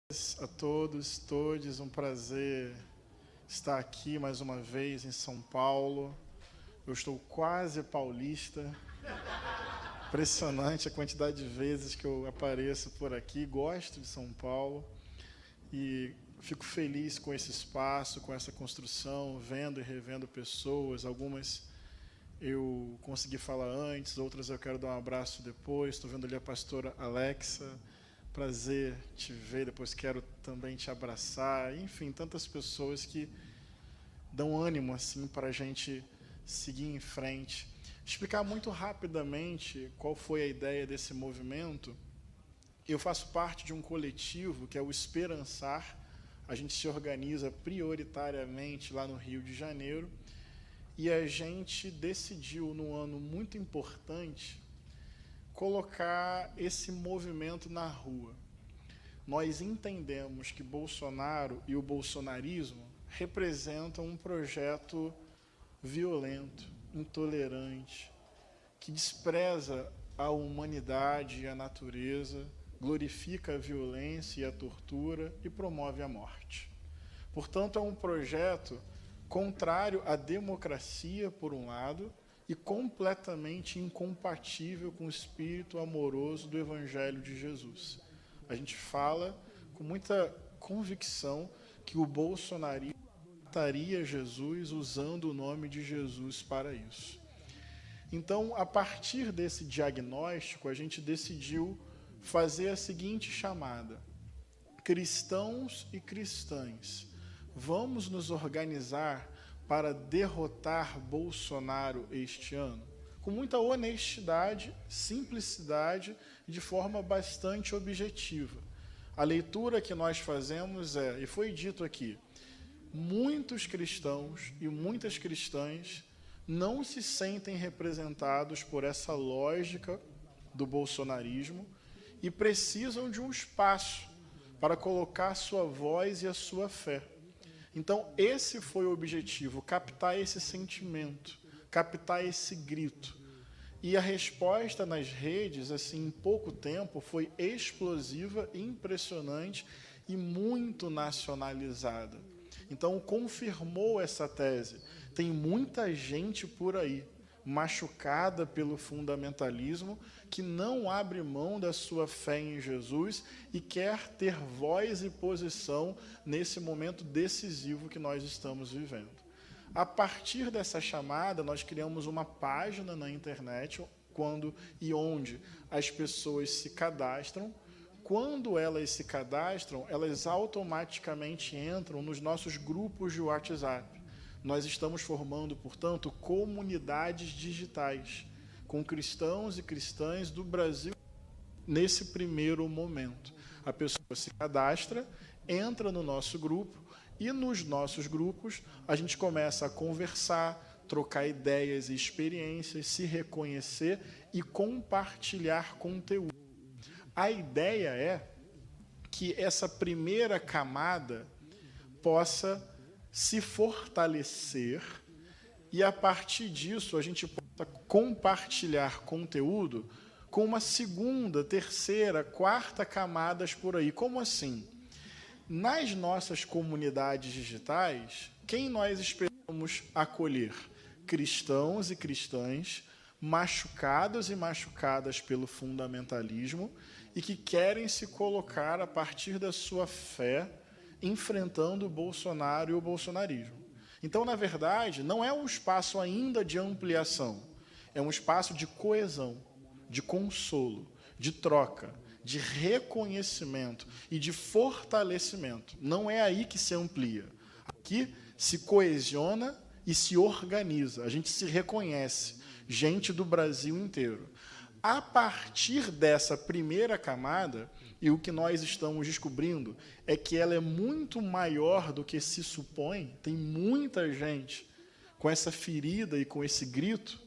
A todos, todes, um prazer estar aqui mais uma vez em São Paulo. Eu estou quase paulista. Impressionante a quantidade de vezes que eu apareço por aqui. Gosto de São Paulo e fico feliz com esse espaço, com essa construção, vendo e revendo pessoas. Algumas eu consegui falar antes, outras eu quero dar um abraço depois. Estou vendo ali a pastora Alexa. Prazer te ver, depois quero também te abraçar. Enfim, tantas pessoas que dão ânimo assim para a gente seguir em frente. Explicar muito rapidamente qual foi a ideia desse movimento. Eu faço parte de um coletivo que é o Esperançar. A gente se organiza prioritariamente lá no Rio de Janeiro e a gente decidiu, num ano muito importante, colocar esse movimento na rua. Nós entendemos que Bolsonaro e o bolsonarismo representam um projeto violento, intolerante, que despreza a humanidade e a natureza, glorifica a violência e a tortura e promove a morte. Portanto, é um projeto contrário à democracia, por um lado, e completamente incompatível com o espírito amoroso do Evangelho de Jesus. A gente fala com muita convicção que o bolsonarismo mataria Jesus usando o nome de Jesus para isso. Então, a partir desse diagnóstico, a gente decidiu fazer a seguinte chamada: cristãos e cristãs, vamos nos organizar para derrotar Bolsonaro este ano? Com muita honestidade, simplicidade e de forma bastante objetiva. A leitura que nós fazemos e foi dito aqui, muitos cristãos e muitas cristãs não se sentem representados por essa lógica do bolsonarismo e precisam de um espaço para colocar a sua voz e a sua fé. Então, esse foi o objetivo, captar esse sentimento, captar esse grito. E a resposta nas redes, assim, em pouco tempo, foi explosiva, impressionante e muito nacionalizada. Então, confirmou essa tese. Tem muita gente por aí, machucada pelo fundamentalismo, que não abre mão da sua fé em Jesus e quer ter voz e posição nesse momento decisivo que nós estamos vivendo. A partir dessa chamada, nós criamos uma página na internet quando e onde as pessoas se cadastram. Quando elas se cadastram, elas automaticamente entram nos nossos grupos de WhatsApp. Nós estamos formando, portanto, comunidades digitais com cristãos e cristãs do Brasil nesse primeiro momento. A pessoa se cadastra, entra no nosso grupo e nos nossos grupos a gente começa a conversar, trocar ideias e experiências, se reconhecer e compartilhar conteúdo. A ideia é que essa primeira camada possa se fortalecer e, a partir disso, a gente possa compartilhar conteúdo com uma segunda, terceira, quarta camadas por aí. Como assim? Nas nossas comunidades digitais, quem nós esperamos acolher? Cristãos e cristãs machucados e machucadas pelo fundamentalismo e que querem se colocar a partir da sua fé enfrentando o Bolsonaro e o bolsonarismo. Então, na verdade, não é um espaço ainda de ampliação, é um espaço de coesão, de consolo, de troca, de reconhecimento e de fortalecimento. Não é aí que se amplia. Aqui se coesiona e se organiza. A gente se reconhece, gente do Brasil inteiro. A partir dessa primeira camada, e o que nós estamos descobrindo é que ela é muito maior do que se supõe, tem muita gente com essa ferida e com esse grito.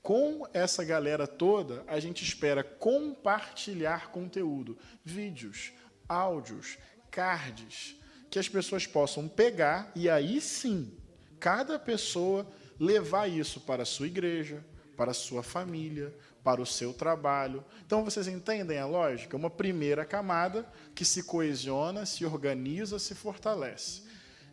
Com essa galera toda, a gente espera compartilhar conteúdo, vídeos, áudios, cards, que as pessoas possam pegar e aí sim, cada pessoa levar isso para a sua igreja, para a sua família, para o seu trabalho. Então, vocês entendem a lógica? Uma primeira camada que se coesiona, se organiza, se fortalece.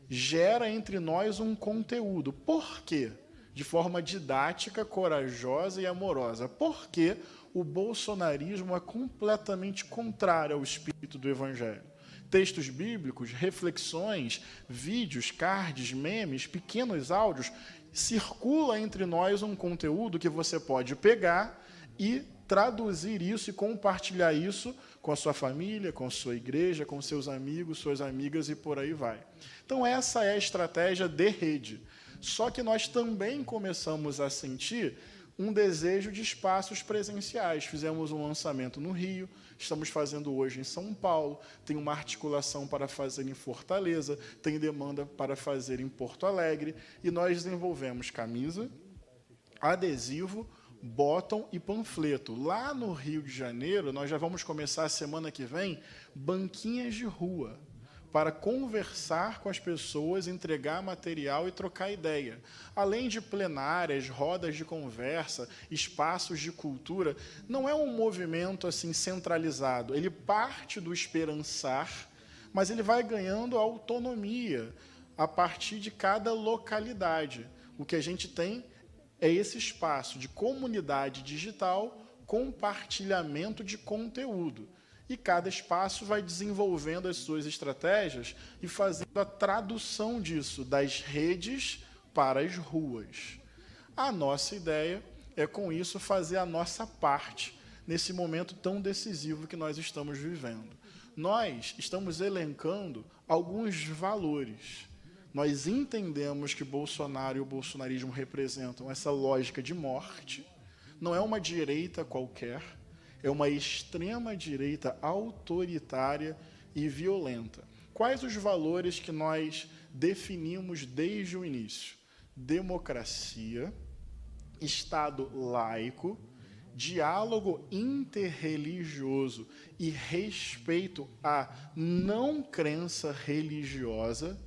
Gera entre nós um conteúdo. Por quê? De forma didática, corajosa e amorosa. Porque o bolsonarismo é completamente contrário ao espírito do Evangelho. Textos bíblicos, reflexões, vídeos, cards, memes, pequenos áudios, circula entre nós um conteúdo que você pode pegar e traduzir isso e compartilhar isso com a sua família, com a sua igreja, com seus amigos, suas amigas e por aí vai. Então, essa é a estratégia de rede. Só que nós também começamos a sentir um desejo de espaços presenciais. Fizemos um lançamento no Rio, estamos fazendo hoje em São Paulo, tem uma articulação para fazer em Fortaleza, tem demanda para fazer em Porto Alegre, e nós desenvolvemos camisa, adesivo, bottom e panfleto. Lá no Rio de Janeiro, nós já vamos começar a semana que vem, banquinhas de rua, para conversar com as pessoas, entregar material e trocar ideia. Além de plenárias, rodas de conversa, espaços de cultura, não é um movimento assim centralizado. Ele parte do esperançar, mas ele vai ganhando autonomia a partir de cada localidade. O que a gente tem é esse espaço de comunidade digital, compartilhamento de conteúdo. E cada espaço vai desenvolvendo as suas estratégias e fazendo a tradução disso, das redes para as ruas. A nossa ideia é, com isso, fazer a nossa parte nesse momento tão decisivo que nós estamos vivendo. Nós estamos elencando alguns valores. Nós entendemos que Bolsonaro e o bolsonarismo representam essa lógica de morte. Não é uma direita qualquer, é uma extrema-direita autoritária e violenta. Quais os valores que nós definimos desde o início? Democracia, Estado laico, diálogo interreligioso e respeito à não crença religiosa,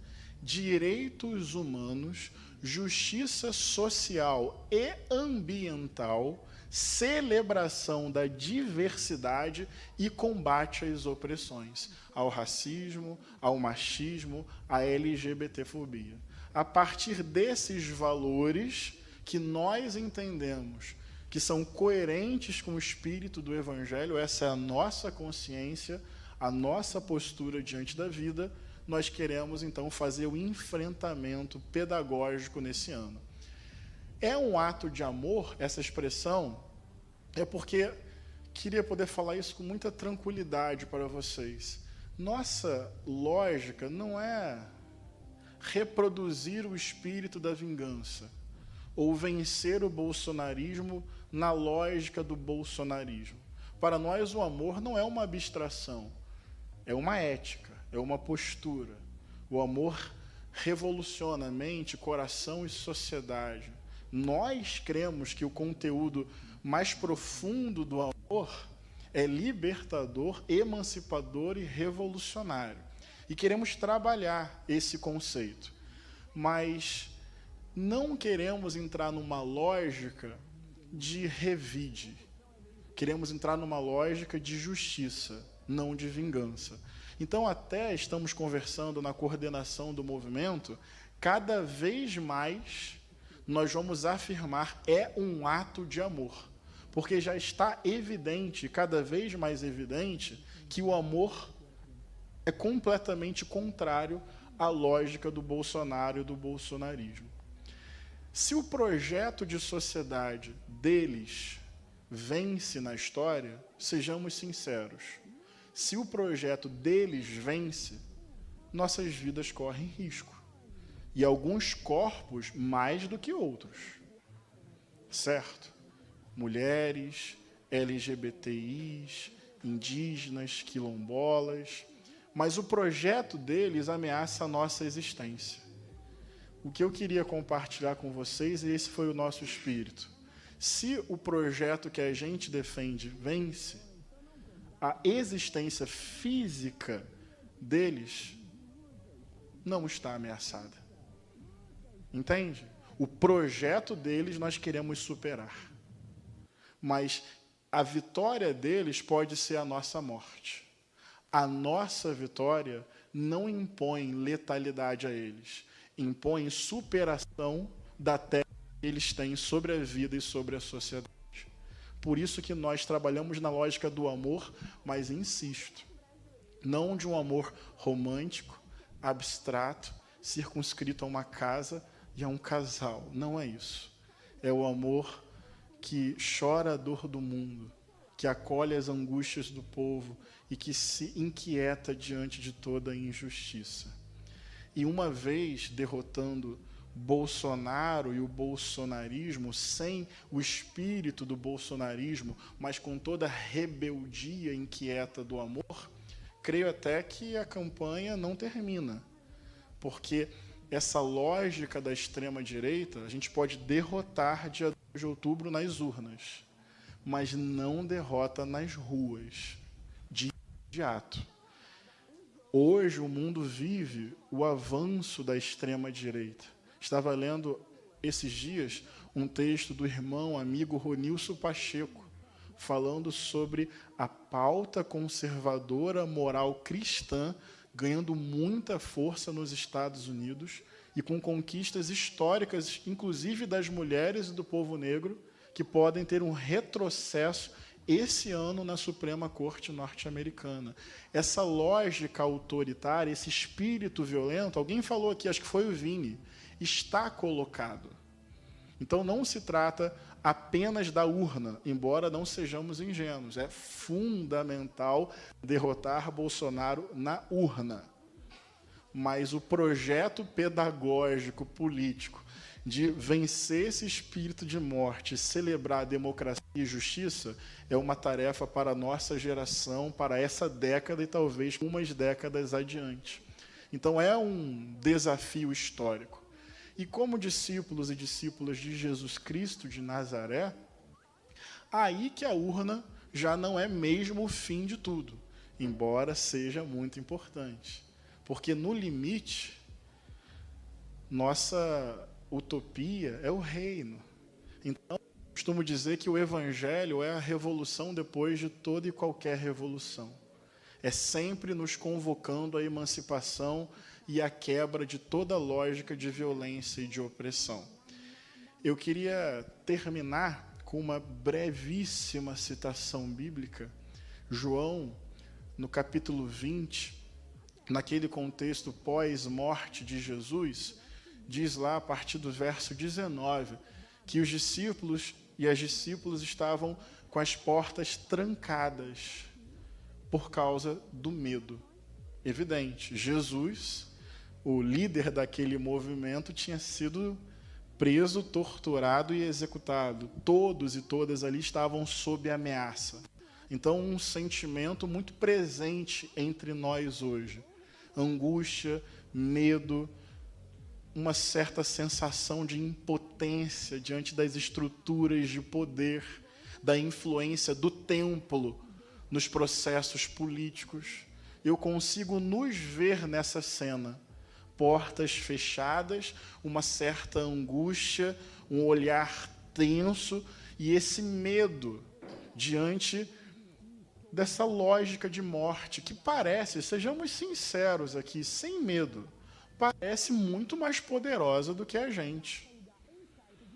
direitos humanos, justiça social e ambiental, celebração da diversidade e combate às opressões, ao racismo, ao machismo, à LGBTfobia. A partir desses valores que nós entendemos que são coerentes com o espírito do Evangelho, essa é a nossa consciência, a nossa postura diante da vida, nós queremos, então, fazer o enfrentamento pedagógico nesse ano. É um ato de amor, essa expressão, é porque queria poder falar isso com muita tranquilidade para vocês. Nossa lógica não é reproduzir o espírito da vingança ou vencer o bolsonarismo na lógica do bolsonarismo. Para nós, o amor não é uma abstração, é uma ética, é uma postura. O amor revoluciona mente, coração e sociedade. Nós cremos que o conteúdo mais profundo do amor é libertador, emancipador e revolucionário. E queremos trabalhar esse conceito. Mas não queremos entrar numa lógica de revide. Queremos entrar numa lógica de justiça, não de vingança. Então, até estamos conversando na coordenação do movimento, cada vez mais nós vamos afirmar é um ato de amor, porque já está evidente, cada vez mais evidente, que o amor é completamente contrário à lógica do Bolsonaro e do bolsonarismo. Se o projeto de sociedade deles vence na história, sejamos sinceros, se o projeto deles vence, nossas vidas correm risco. E alguns corpos mais do que outros. Certo? Mulheres, LGBTIs, indígenas, quilombolas. Mas o projeto deles ameaça a nossa existência. O que eu queria compartilhar com vocês, e esse foi o nosso espírito. Se o projeto que a gente defende vence, a existência física deles não está ameaçada. Entende? O projeto deles nós queremos superar. mas a vitória deles pode ser a nossa morte. A nossa vitória não impõe letalidade a eles, impõe superação da terra que eles têm sobre a vida e sobre a sociedade. Por isso que nós trabalhamos na lógica do amor, mas insisto, não de um amor romântico, abstrato, circunscrito a uma casa e a um casal. Não é isso. É o amor que chora a dor do mundo, que acolhe as angústias do povo e que se inquieta diante de toda a injustiça. E uma vez derrotando Bolsonaro e o bolsonarismo, sem o espírito do bolsonarismo, mas com toda a rebeldia inquieta do amor, creio até que a campanha não termina, porque essa lógica da extrema-direita a gente pode derrotar dia 2 de outubro nas urnas, mas não derrota nas ruas, de imediato. Hoje o mundo vive o avanço da extrema-direita. Estava lendo esses dias um texto do irmão, amigo Ronilson Pacheco, falando sobre a pauta conservadora moral cristã ganhando muita força nos Estados Unidos e com conquistas históricas, inclusive das mulheres e do povo negro, que podem ter um retrocesso esse ano na Suprema Corte norte-americana. Essa lógica autoritária, esse espírito violento, alguém falou aqui, acho que foi o Vini, está colocado. Então não se trata apenas da urna, embora não sejamos ingênuos. É fundamental derrotar Bolsonaro na urna. Mas o projeto pedagógico, político, de vencer esse espírito de morte e celebrar a democracia e justiça é uma tarefa para a nossa geração, para essa década e talvez umas décadas adiante. Então é um desafio histórico. E como discípulos e discípulas de Jesus Cristo de Nazaré, aí que a urna já não é mesmo o fim de tudo, embora seja muito importante. Porque, no limite, nossa utopia é o reino. Então, eu costumo dizer que o Evangelho é a revolução depois de toda e qualquer revolução. É sempre nos convocando à emancipação e à quebra de toda lógica de violência e de opressão. Eu queria terminar com uma brevíssima citação bíblica. João, no capítulo 20, naquele contexto pós-morte de Jesus, diz lá, a partir do verso 19, que os discípulos e as discípulas estavam com as portas trancadas por causa do medo. Evidente, Jesus, o líder daquele movimento, tinha sido preso, torturado e executado. Todos e todas ali estavam sob ameaça. Então, um sentimento muito presente entre nós hoje. Angústia, medo, uma certa sensação de impotência diante das estruturas de poder, da influência do templo nos processos políticos. Eu consigo nos ver nessa cena. Portas fechadas, uma certa angústia, um olhar tenso e esse medo diante dessa lógica de morte que parece, sejamos sinceros aqui, sem medo, parece muito mais poderosa do que a gente.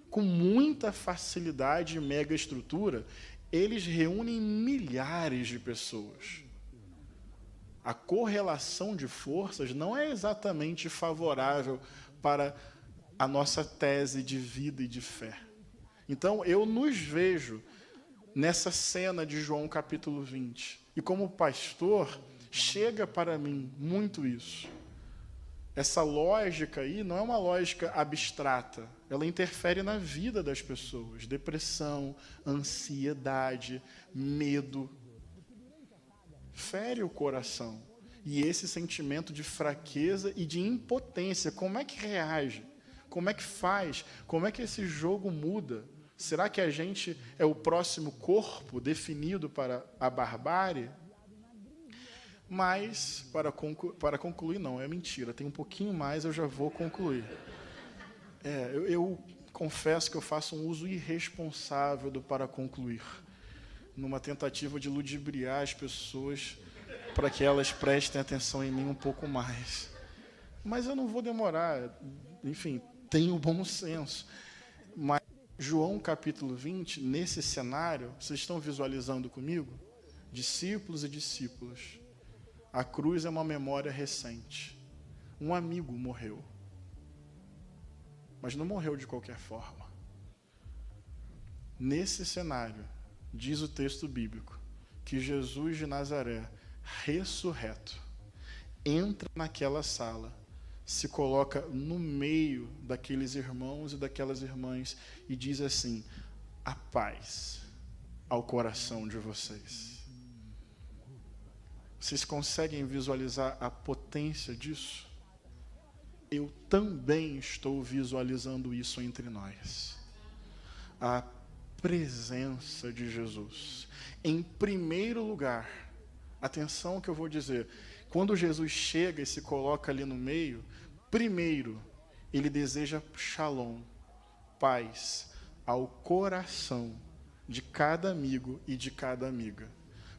Com muita facilidade e mega estrutura, eles reúnem milhares de pessoas. A correlação de forças não é exatamente favorável para a nossa tese de vida e de fé. Então, eu nos vejo nessa cena de João capítulo 20. E como pastor, chega para mim muito isso. Essa lógica aí não é uma lógica abstrata. Ela interfere na vida das pessoas. Depressão, ansiedade, medo. Fere o coração. E esse sentimento de fraqueza e de impotência, como é que reage? Como é que faz? Como é que esse jogo muda? Será que a gente é o próximo corpo definido para a barbárie? Mas, para concluir, não, é mentira. Tem um pouquinho mais, eu já vou concluir. Eu confesso que eu faço um uso irresponsável do para concluir, numa tentativa de ludibriar as pessoas para que elas prestem atenção em mim um pouco mais. Mas eu não vou demorar, enfim, tenho bom senso. Mas João capítulo 20, nesse cenário, vocês estão visualizando comigo? Discípulos e discípulas. A cruz é uma memória recente. Um amigo morreu. Mas não morreu de qualquer forma. Nesse cenário, diz o texto bíblico, que Jesus de Nazaré, ressurreto, entra naquela sala, se coloca no meio daqueles irmãos e daquelas irmãs e diz assim: a paz ao coração de vocês. Vocês conseguem visualizar a potência disso? Eu também estou visualizando isso entre nós. A presença de Jesus. Em primeiro lugar, atenção ao que eu vou dizer, quando Jesus chega e se coloca ali no meio, primeiro, ele deseja shalom, paz, ao coração de cada amigo e de cada amiga.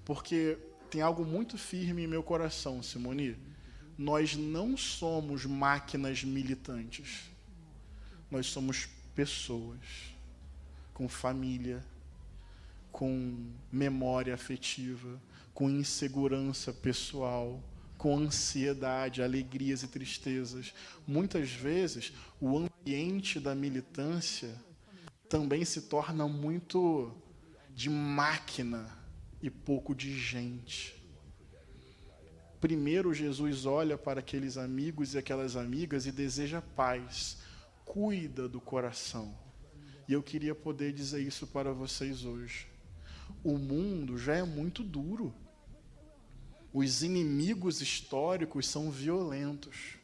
Porque tem algo muito firme em meu coração, Simone. Nós não somos máquinas militantes. Nós somos pessoas com família, com memória afetiva, com insegurança pessoal, com ansiedade, alegrias e tristezas. Muitas vezes, o ambiente da militância também se torna muito de máquina e pouco de gente. Primeiro, Jesus olha para aqueles amigos e aquelas amigas e deseja paz, cuida do coração. E eu queria poder dizer isso para vocês hoje. O mundo já é muito duro. Os inimigos históricos são violentos.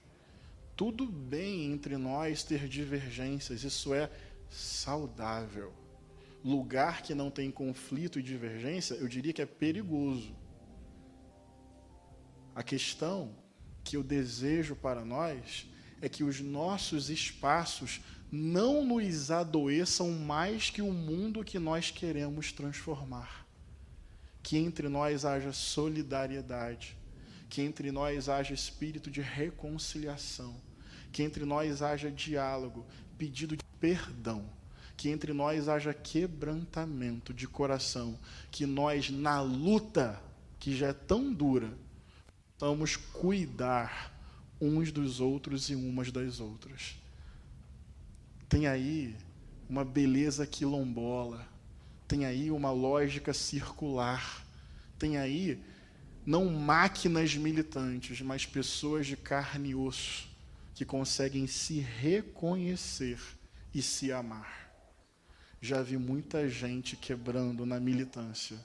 Tudo bem entre nós ter divergências, isso é saudável. Lugar que não tem conflito e divergência, eu diria que é perigoso. A questão que eu desejo para nós é que os nossos espaços não nos adoeçam mais que o mundo que nós queremos transformar. Que entre nós haja solidariedade, que entre nós haja espírito de reconciliação, que entre nós haja diálogo, pedido de perdão, que entre nós haja quebrantamento de coração, que nós, na luta, que já é tão dura, vamos cuidar uns dos outros e umas das outras. Tem aí uma beleza quilombola, tem aí uma lógica circular, tem aí não máquinas militantes, mas pessoas de carne e osso que conseguem se reconhecer e se amar. Já vi muita gente quebrando na militância,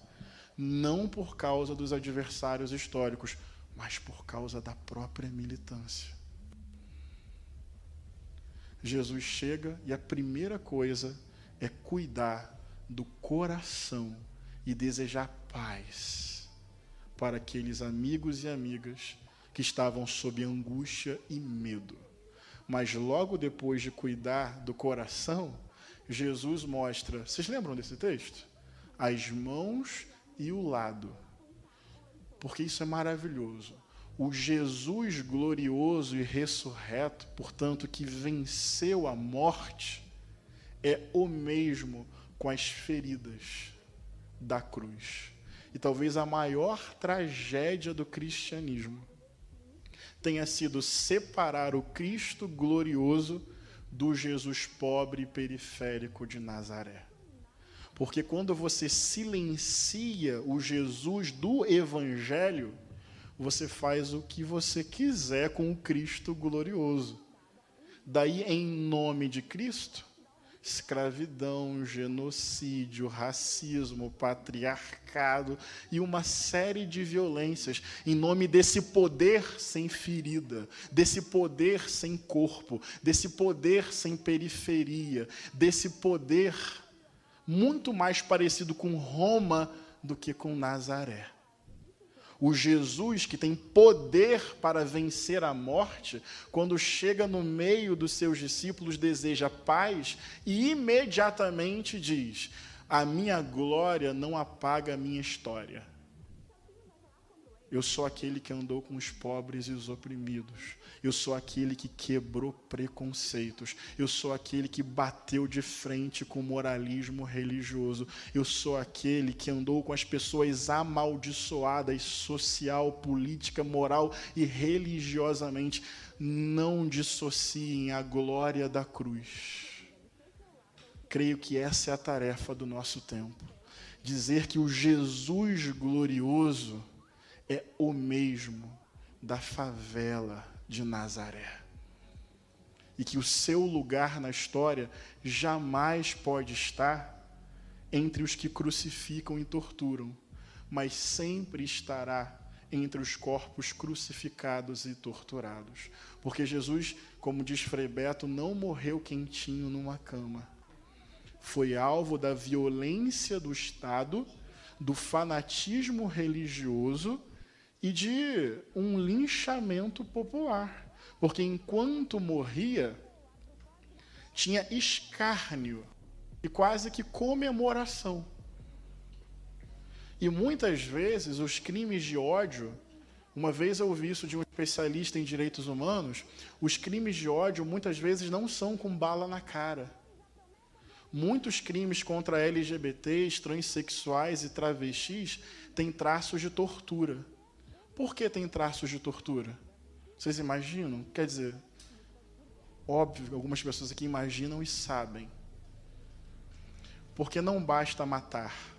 não por causa dos adversários históricos, mas por causa da própria militância. Jesus chega e a primeira coisa é cuidar do coração e desejar paz para aqueles amigos e amigas que estavam sob angústia e medo. Mas logo depois de cuidar do coração, Jesus mostra, vocês lembram desse texto? As mãos e o lado. Porque isso é maravilhoso. O Jesus glorioso e ressurreto, portanto, que venceu a morte, é o mesmo com as feridas da cruz. E talvez a maior tragédia do cristianismo tenha sido separar o Cristo glorioso do Jesus pobre e periférico de Nazaré. Porque quando você silencia o Jesus do Evangelho, você faz o que você quiser com o Cristo glorioso. Daí, em nome de Cristo, escravidão, genocídio, racismo, patriarcado e uma série de violências em nome desse poder sem ferida, desse poder sem corpo, desse poder sem periferia, desse poder muito mais parecido com Roma do que com Nazaré. O Jesus que tem poder para vencer a morte, quando chega no meio dos seus discípulos, deseja paz e imediatamente diz: a minha glória não apaga a minha história. Eu sou aquele que andou com os pobres e os oprimidos. Eu sou aquele que quebrou preconceitos. Eu sou aquele que bateu de frente com o moralismo religioso. Eu sou aquele que andou com as pessoas amaldiçoadas social, política, moral e religiosamente. Não dissociem a glória da cruz. Creio que essa é a tarefa do nosso tempo. Dizer que o Jesus glorioso é o mesmo da favela de Nazaré. E que o seu lugar na história jamais pode estar entre os que crucificam e torturam, mas sempre estará entre os corpos crucificados e torturados. Porque Jesus, como diz Frei Beto, não morreu quentinho numa cama. Foi alvo da violência do Estado, do fanatismo religioso e de um linchamento popular. Porque enquanto morria, tinha escárnio e quase que comemoração. E muitas vezes os crimes de ódio, uma vez eu ouvi isso de um especialista em direitos humanos, os crimes de ódio muitas vezes não são com bala na cara. Muitos crimes contra LGBTs, transexuais e travestis têm traços de tortura. Por que tem traços de tortura? Vocês imaginam? Quer dizer, óbvio que algumas pessoas aqui imaginam e sabem. Porque não basta matar.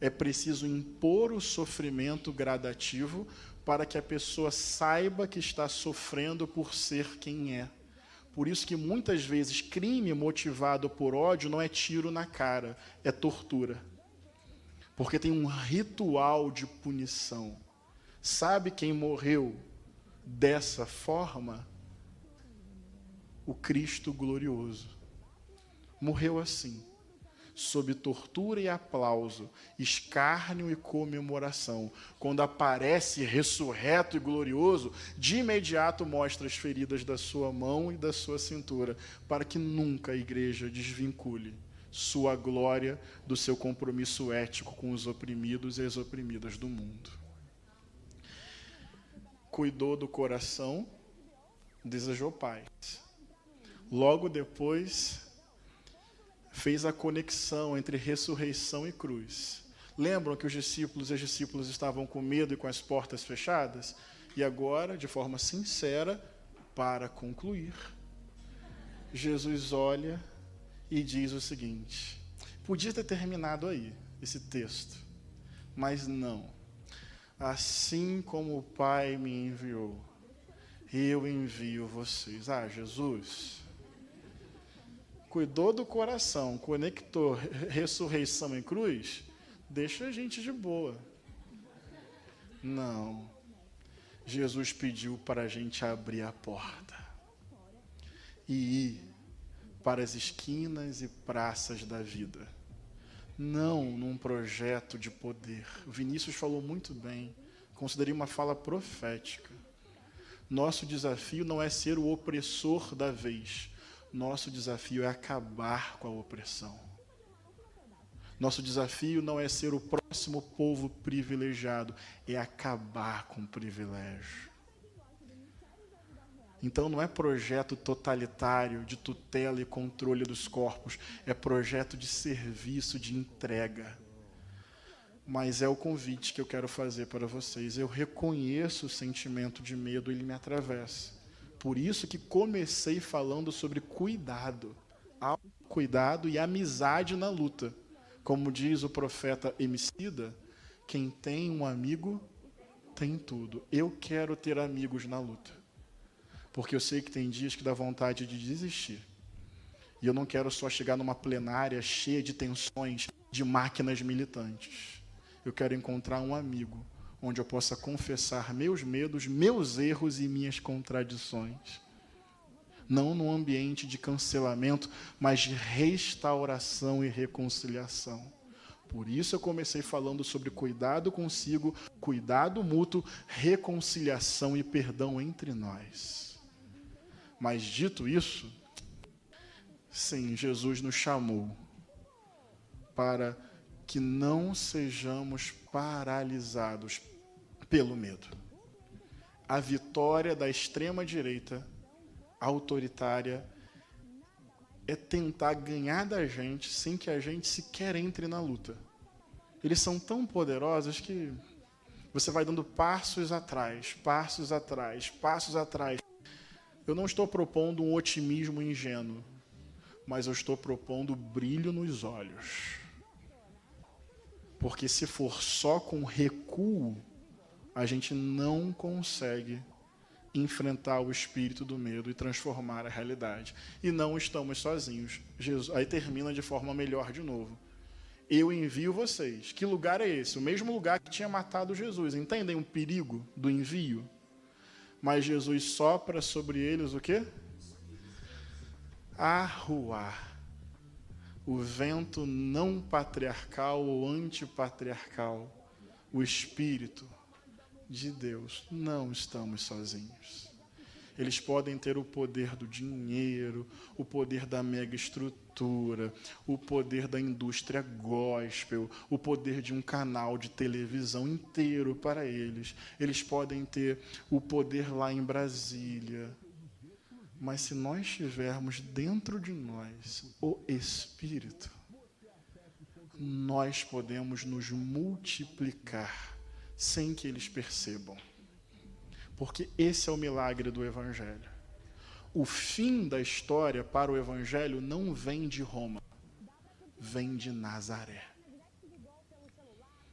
É preciso impor o sofrimento gradativo para que a pessoa saiba que está sofrendo por ser quem é. Por isso que muitas vezes crime motivado por ódio não é tiro na cara, é tortura. Porque tem um ritual de punição. Sabe quem morreu dessa forma? O Cristo glorioso. Morreu assim, sob tortura e aplauso, escárnio e comemoração. Quando aparece ressurreto e glorioso, de imediato mostra as feridas da sua mão e da sua cintura, para que nunca a igreja desvincule sua glória do seu compromisso ético com os oprimidos e as oprimidas do mundo. Cuidou do coração, desejou paz. Logo depois, fez a conexão entre ressurreição e cruz. Lembram que os discípulos e as discípulas estavam com medo e com as portas fechadas? E agora, de forma sincera, para concluir, Jesus olha e diz o seguinte: podia ter terminado aí esse texto, mas não. Assim como o Pai me enviou, eu envio vocês. Ah, Jesus cuidou do coração, conectou ressurreição em cruz, deixa a gente de boa. Não. Jesus pediu para a gente abrir a porta e ir para as esquinas e praças da vida. Não num projeto de poder. O Vinícius falou muito bem, considerei uma fala profética. Nosso desafio não é ser o opressor da vez. Nosso desafio é acabar com a opressão. Nosso desafio não é ser o próximo povo privilegiado, é acabar com o privilégio. Então não é projeto totalitário de tutela e controle dos corpos, é projeto de serviço, de entrega. Mas é o convite que eu quero fazer para vocês. Eu reconheço o sentimento de medo, ele me atravessa. Por isso que comecei falando sobre cuidado, autocuidado e amizade na luta. Como diz o profeta Emicida, quem tem um amigo tem tudo. Eu quero ter amigos na luta. Porque eu sei que tem dias que dá vontade de desistir. E eu não quero só chegar numa plenária cheia de tensões, de máquinas militantes. Eu quero encontrar um amigo onde eu possa confessar meus medos, meus erros e minhas contradições. Não num ambiente de cancelamento, mas de restauração e reconciliação. Por isso eu comecei falando sobre cuidado consigo, cuidado mútuo, reconciliação e perdão entre nós. Mas dito isso, sim, Jesus nos chamou para que não sejamos paralisados pelo medo. A vitória da extrema-direita autoritária é tentar ganhar da gente sem que a gente sequer entre na luta. Eles são tão poderosos que você vai dando passos atrás, passos atrás, passos atrás. Eu não estou propondo um otimismo ingênuo, mas eu estou propondo brilho nos olhos. Porque se for só com recuo, a gente não consegue enfrentar o espírito do medo e transformar a realidade. E não estamos sozinhos. Jesus, aí termina de forma melhor de novo. Eu envio vocês. Que lugar é esse? O mesmo lugar que tinha matado Jesus. Entendem o perigo do envio? Mas Jesus sopra sobre eles o quê? Arruar. O vento não patriarcal ou antipatriarcal. O Espírito de Deus. Não estamos sozinhos. Eles podem ter o poder do dinheiro, o poder da mega estrutura, o poder da indústria gospel, o poder de um canal de televisão inteiro para eles. Eles podem ter o poder lá em Brasília. Mas se nós tivermos dentro de nós o Espírito, nós podemos nos multiplicar sem que eles percebam. Porque esse é o milagre do Evangelho. O fim da história para o Evangelho não vem de Roma, vem de Nazaré.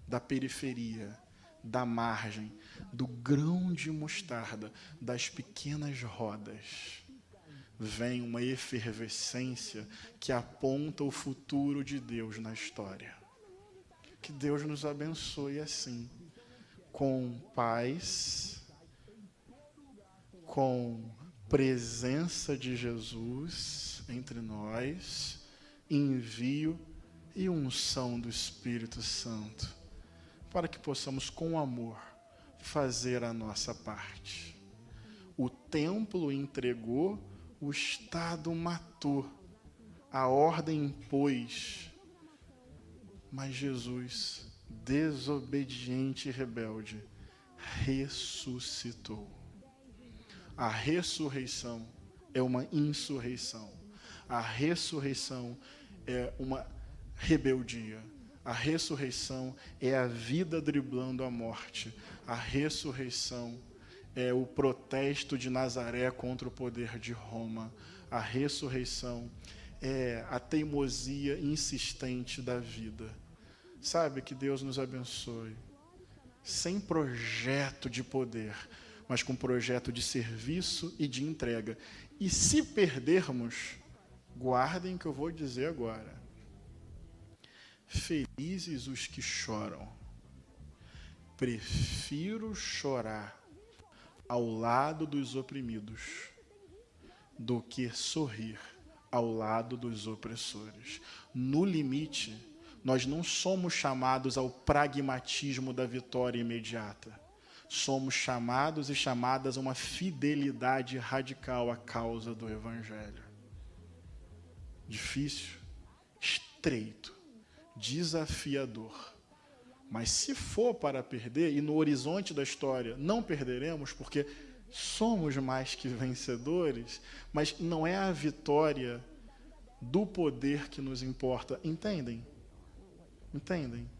Da periferia, da margem, do grão de mostarda, das pequenas rodas. Vem uma efervescência que aponta o futuro de Deus na história. Que Deus nos abençoe assim, com paz, com presença de Jesus entre nós, envio e unção do Espírito Santo, para que possamos com amor fazer a nossa parte. O templo entregou, o Estado matou, a ordem impôs, mas Jesus, desobediente e rebelde, ressuscitou. A ressurreição é uma insurreição. A ressurreição é uma rebeldia. A ressurreição é a vida driblando a morte. A ressurreição é o protesto de Nazaré contra o poder de Roma. A ressurreição é a teimosia insistente da vida. Sabe, que Deus nos abençoe. Sem projeto de poder, mas com projeto de serviço e de entrega. E se perdermos, guardem o que eu vou dizer agora. Felizes os que choram. Prefiro chorar ao lado dos oprimidos do que sorrir ao lado dos opressores. No limite, nós não somos chamados ao pragmatismo da vitória imediata. Somos chamados e chamadas a uma fidelidade radical à causa do Evangelho. Difícil, estreito, desafiador. Mas se for para perder, e no horizonte da história não perderemos, porque somos mais que vencedores, mas não é a vitória do poder que nos importa. Entendem? Entendem?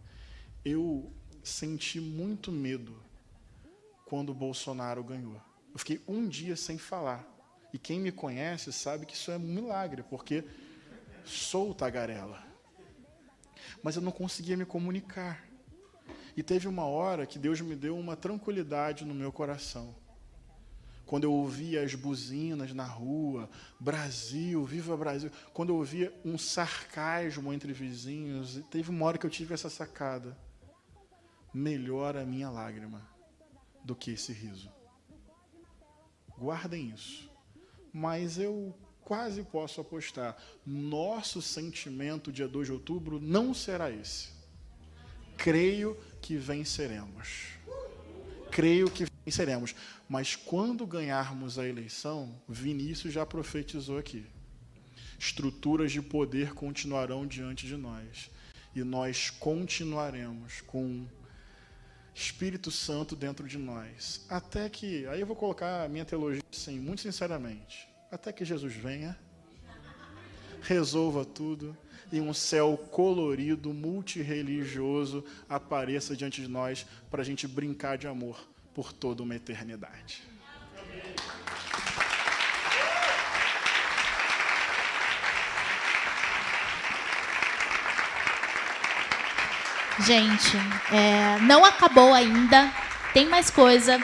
Eu senti muito medo quando o Bolsonaro ganhou. Eu fiquei um dia sem falar. E quem me conhece sabe que isso é um milagre, porque sou tagarela. Mas eu não conseguia me comunicar. E teve uma hora que Deus me deu uma tranquilidade no meu coração. Quando eu ouvia as buzinas na rua, Brasil, viva Brasil. Quando eu ouvia um sarcasmo entre vizinhos, teve uma hora que eu tive essa sacada. Melhor a minha lágrima do que esse riso. Guardem isso. Mas eu quase posso apostar, nosso sentimento dia 2 de outubro não será esse. creio que venceremos. Creio que venceremos. Mas quando ganharmos a eleição, Vinícius já profetizou aqui. Estruturas de poder continuarão diante de nós. E nós continuaremos com Espírito Santo dentro de nós. Até que, aí eu vou colocar a minha teologia assim, muito sinceramente. Até que Jesus venha, resolva tudo, e um céu colorido, multirreligioso, apareça diante de nós para a gente brincar de amor por toda uma eternidade. Gente, não acabou ainda, tem mais coisa.